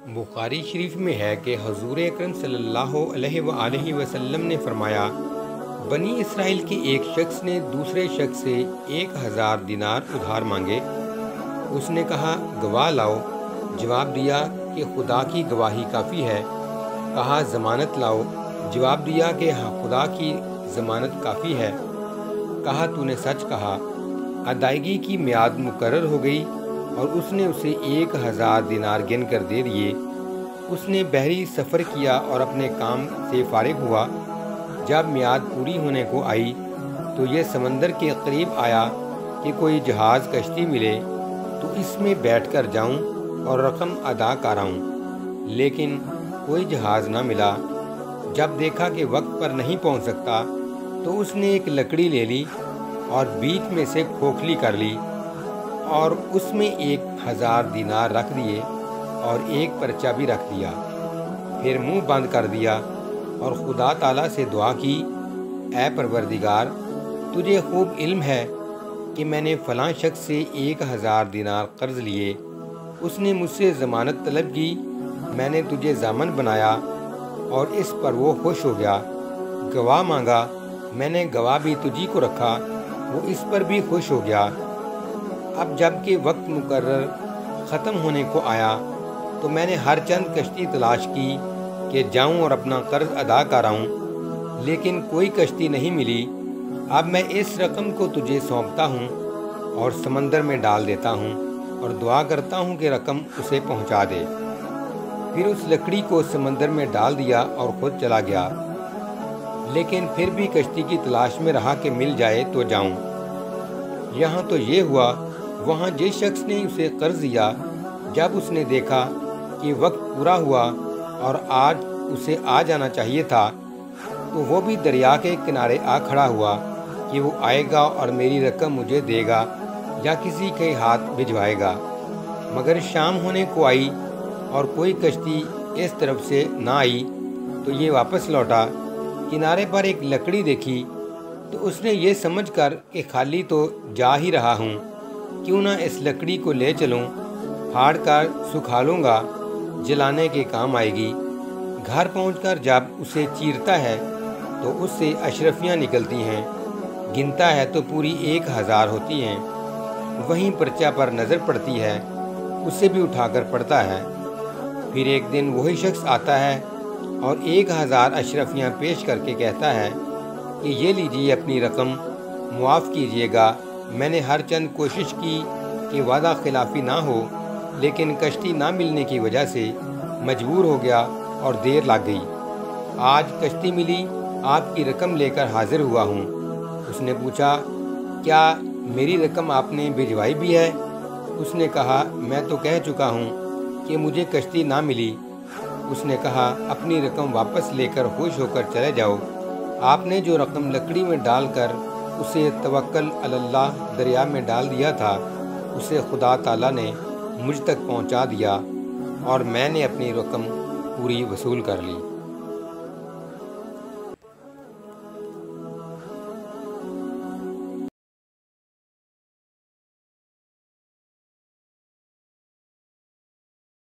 بخاری شریف میں ہے کہ حضور اکرم صلی اللہ علیہ وآلہ وسلم نے فرمایا، بنی اسرائیل کے ایک شخص نے دوسرے شخص سے 1000 دینار ادھار مانگے۔ اس نے کہا گواہ لاؤ۔ جواب دیا کہ خدا کی گواہی کافی ہے۔ کہا ضمانت لاؤ۔ جواب دیا کہ خدا کی ضمانت کافی ہے۔ کہا تو نے سچ کہا۔ ادائیگی کی میعاد مقرر ہو گئی اور اس نے اسے 1000 دینار گن کر دے دیے۔ اس نے بحری سفر کیا اور اپنے کام سے فارغ ہوا۔ جب میعاد پوری ہونے کو آئی تو یہ سمندر کے قریب آیا کہ کوئی جہاز کشتی ملے تو اس میں بیٹھ کر جاؤں اور رقم ادا کراؤں، لیکن کوئی جہاز نہ ملا۔ جب دیکھا کہ وقت پر نہیں پہنچ سکتا تو اس نے ایک لکڑی لے لی اور بیچ میں سے کھوکھلی کر لی اور اس میں 1000 دینار رکھ دیے اور ایک پرچہ بھی رکھ دیا۔ پھر منہ بند کر دیا اور خدا تعالیٰ سے دعا کی، اے پروردگار، تجھے خوب علم ہے کہ میں نے فلاں شخص سے 1000 دینار قرض لیے۔ اس نے مجھ سے ضمانت طلب کی، میں نے تجھے ضامن بنایا اور اس پر وہ خوش ہو گیا۔ گواہ مانگا، میں نے گواہ بھی تجھی کو رکھا، وہ اس پر بھی خوش ہو گیا۔ اب جب کہ وقت مقرر ختم ہونے کو آیا تو میں نے ہر چند کشتی تلاش کی کہ جاؤں اور اپنا قرض ادا کراؤں، لیکن کوئی کشتی نہیں ملی۔ اب میں اس رقم کو تجھے سونپتا ہوں اور سمندر میں ڈال دیتا ہوں اور دعا کرتا ہوں کہ رقم اسے پہنچا دے۔ پھر اس لکڑی کو سمندر میں ڈال دیا اور خود چلا گیا، لیکن پھر بھی کشتی کی تلاش میں رہا کہ مل جائے تو جاؤں۔ یہاں تو یہ ہوا، وہاں جس شخص نے اسے قرض دیا، جب اس نے دیکھا کہ وقت پورا ہوا اور آج اسے آ جانا چاہیے تھا تو وہ بھی دریا کے کنارے آ کھڑا ہوا کہ وہ آئے گا اور میری رقم مجھے دے گا یا کسی کے ہاتھ بھجوائے گا۔ مگر شام ہونے کو آئی اور کوئی کشتی اس طرف سے نہ آئی تو یہ واپس لوٹا۔ کنارے پر ایک لکڑی دیکھی تو اس نے یہ سمجھ کر کہ خالی تو جا ہی رہا ہوں، کیوں نہ اس لکڑی کو لے چلوں، پھاڑ کر سکھا لوں گا، جلانے کے کام آئے گی۔ گھر پہنچ کر جب اسے چیرتا ہے تو اس سے اشرفیاں نکلتی ہیں، گنتا ہے تو پوری 1000 ہوتی ہیں۔ وہیں پرچہ پر نظر پڑتی ہے، اسے بھی اٹھا کر پڑھتا ہے۔ پھر ایک دن وہی شخص آتا ہے اور 1000 اشرفیاں پیش کر کے کہتا ہے کہ یہ لیجیے اپنی رقم، معاف کیجیے گا، میں نے ہر چند کوشش کی کہ وعدہ خلافی نہ ہو، لیکن کشتی نہ ملنے کی وجہ سے مجبور ہو گیا اور دیر لگ گئی۔ آج کشتی ملی، آپ کی رقم لے کر حاضر ہوا ہوں۔ اس نے پوچھا، کیا میری رقم آپ نے بھجوائی بھی ہے؟ اس نے کہا، میں تو کہہ چکا ہوں کہ مجھے کشتی نہ ملی۔ اس نے کہا، اپنی رقم واپس لے کر خوش ہو کر چلے جاؤ۔ آپ نے جو رقم لکڑی میں ڈال کر اسے توکل علی اللہ دریا میں ڈال دیا تھا، اسے خدا تعالیٰ نے مجھ تک پہنچا دیا اور میں نے اپنی رقم پوری وصول کر لی۔